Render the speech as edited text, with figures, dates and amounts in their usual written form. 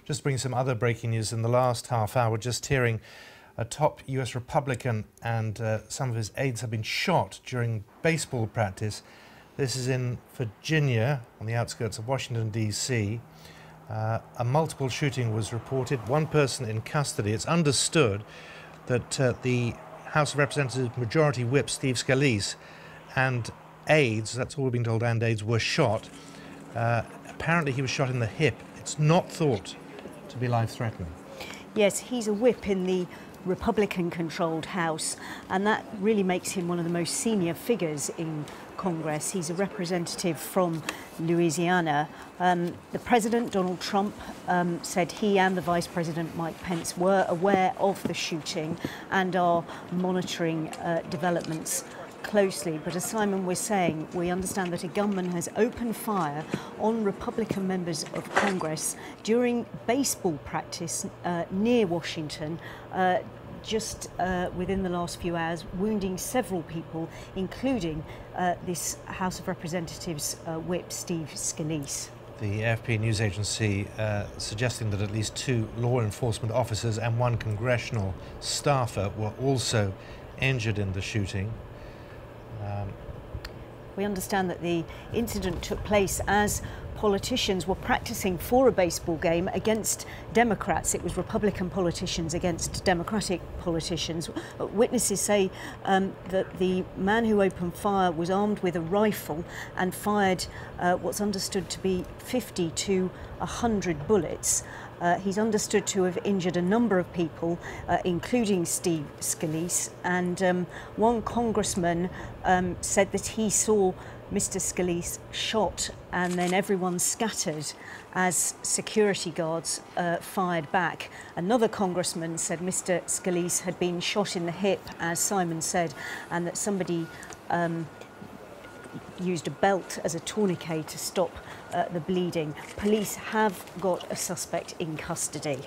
Just bring some other breaking news in the last half hour. Just hearing a top US Republican and some of his aides have been shot during baseball practice. This is in Virginia, on the outskirts of Washington, D.C. A multiple shooting was reported, one person in custody. It's understood that the House of Representatives Majority Whip, Steve Scalise, and aides, that's all we've been told, and aides, were shot. Apparently he was shot in the hip. It's not thought to be life-threatening. Yes, he's a whip in the Republican-controlled House, and that really makes him one of the most senior figures in Congress. He's a representative from Louisiana. The President, Donald Trump, said he and the Vice President, Mike Pence, were aware of the shooting and are monitoring developments closely. But as Simon was saying, we understand that a gunman has opened fire on Republican members of Congress during baseball practice near Washington, just within the last few hours, wounding several people, including this House of Representatives whip, Steve Scalise. The AFP news agency suggesting that at least 2 law enforcement officers and 1 congressional staffer were also injured in the shooting. We understand that the incident took place as politicians were practicing for a baseball game against Democrats. It was Republican politicians against Democratic politicians. Witnesses say that the man who opened fire was armed with a rifle and fired what's understood to be 50 to 100 bullets. He's understood to have injured a number of people, including Steve Scalise, and one congressman said that he saw Mr. Scalise shot and then everyone scattered as security guards fired back. Another congressman said Mr. Scalise had been shot in the hip, as Simon said, and that somebody used a belt as a tourniquet to stop the bleeding. Police have got a suspect in custody.